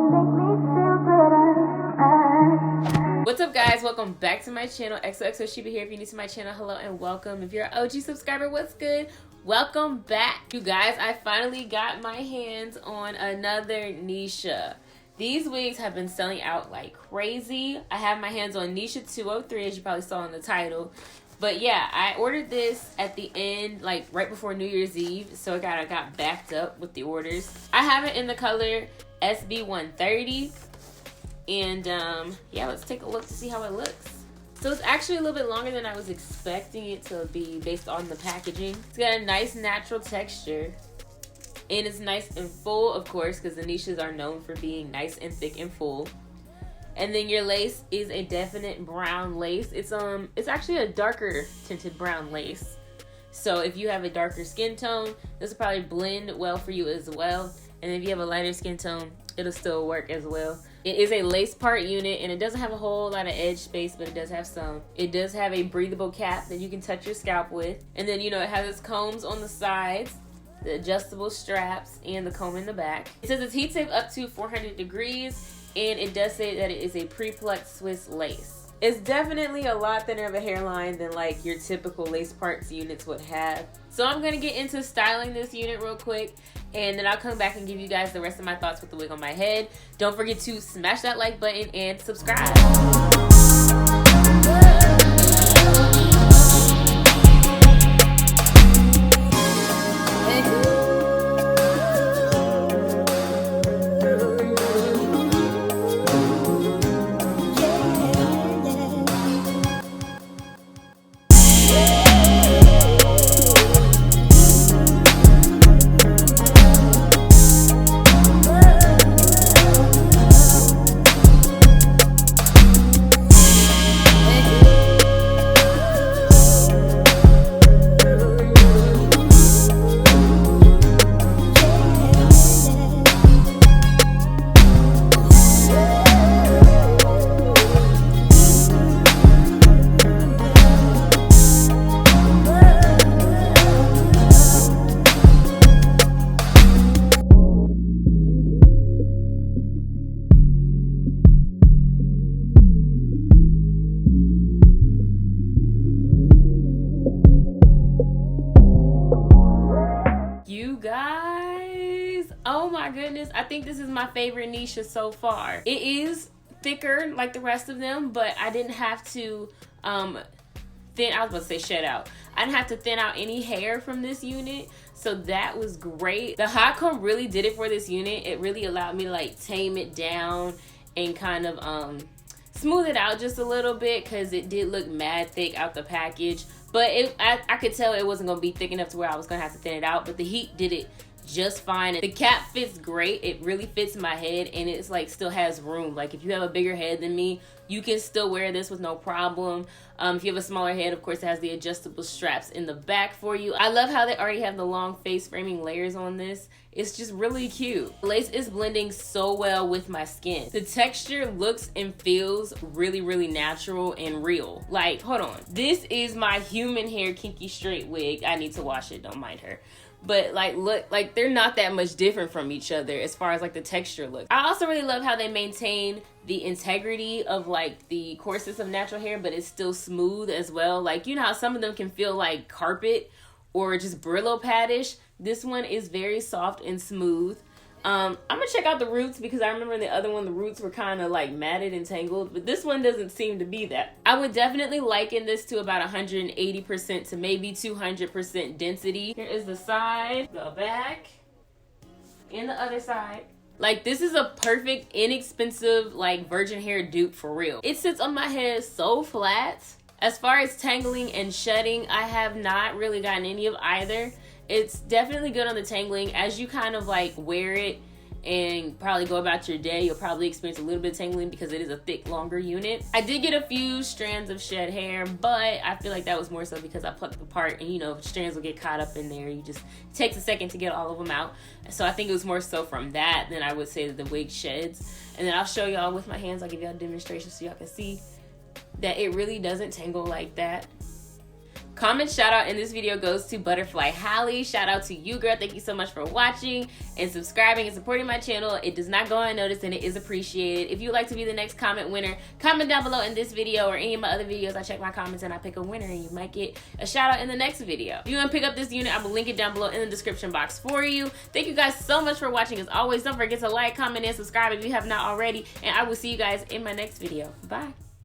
What's up, guys? Welcome back to my channel. XOXO Shiba here. If you're new to my channel, hello and welcome. If you're an OG subscriber, what's good? Welcome back. You guys, I finally got my hands on another Neesha. These wigs have been selling out like crazy. I have my hands on Neesha 203, as you probably saw in the title. But yeah, I ordered this at the end, like right before New Year's Eve, so I got backed up with the orders. I have it in the color SB130. And yeah, let's take a look to see how it looks. So it's actually a little bit longer than I was expecting it to be based on the packaging. It's got a nice natural texture. And it's nice and full, of course, because the Neeshas are known for being nice and thick and full. And then your lace is a definite brown lace. It's actually a darker tinted brown lace. So if you have a darker skin tone, this will probably blend well for you as well. And if you have a lighter skin tone, it'll still work as well. It is a lace part unit, and it doesn't have a whole lot of edge space, but it does have some. It does have a breathable cap that you can touch your scalp with. And then, you know, it has its combs on the sides, the adjustable straps, and the comb in the back. It says it's heat safe up to 400 degrees, and it does say that it is a pre-plucked Swiss lace. It's definitely a lot thinner of a hairline than like your typical lace parts units would have. So I'm gonna get into styling this unit real quick, and then I'll come back and give you guys the rest of my thoughts with the wig on my head. Don't forget to smash that like button and subscribe. You guys, oh my goodness, I think this is my favorite Neesha so far. It is thicker like the rest of them, but I didn't have to I was about to say shed out. I didn't have to thin out any hair from this unit, so that was great. The hot comb really did it for this unit. It really allowed me to like tame it down and kind of smooth it out just a little bit, because it did look mad thick out the package. But I could tell it wasn't gonna be thick enough to where I was gonna have to thin it out, but the heat did it just fine. The cap fits great. It really fits my head, and it's like still has room. Like if you have a bigger head than me, you can still wear this with no problem. If you have a smaller head, of course, it has the adjustable straps in the back for you. I love how they already have the long face framing layers on this. It's just really cute. The lace is blending so well with my skin. The texture looks and feels really, really natural and real. Like, hold on. This is my human hair Kinky straight wig. I need to wash it, don't mind her. But like, look, like they're not that much different from each other as far as like the texture looks. I also really love how they maintain the integrity of like the coarseness of natural hair, but it's still smooth as well. Like, you know how some of them can feel like carpet or just Brillo padish. This one is very soft and smooth. I'm gonna check out the roots, because I remember in the other one the roots were kind of like matted and tangled, but this one doesn't seem to be that. I would definitely liken this to about 180% to maybe 200% density. Here is the side, the back, and the other side. Like, this is a perfect, inexpensive, like virgin hair dupe for real. It sits on my head so flat. As far as tangling and shedding, I have not really gotten any of either. It's definitely good on the tangling. As you kind of like wear it and probably go about your day, you'll probably experience a little bit of tangling because it is a thick, longer unit. I did get a few strands of shed hair, but I feel like that was more so because I plucked apart, and you know, strands will get caught up in there. You just, it takes a second to get all of them out. So I think it was more so from that than I would say that the wig sheds. And then I'll show y'all with my hands. I'll give y'all a demonstration so y'all can see that it really doesn't tangle like that. Comment shout out in this video goes to Butterfly Hallie. Shout out to you, girl. Thank you so much for watching and subscribing and supporting my channel. It does not go unnoticed and it is appreciated. If you'd like to be the next comment winner, comment down below in this video or any of my other videos. I check my comments and I pick a winner and you might get a shout out in the next video. If you want to pick up this unit, I will link it down below in the description box for you. Thank you guys so much for watching. As always, don't forget to like, comment, and subscribe if you have not already. And I will see you guys in my next video. Bye.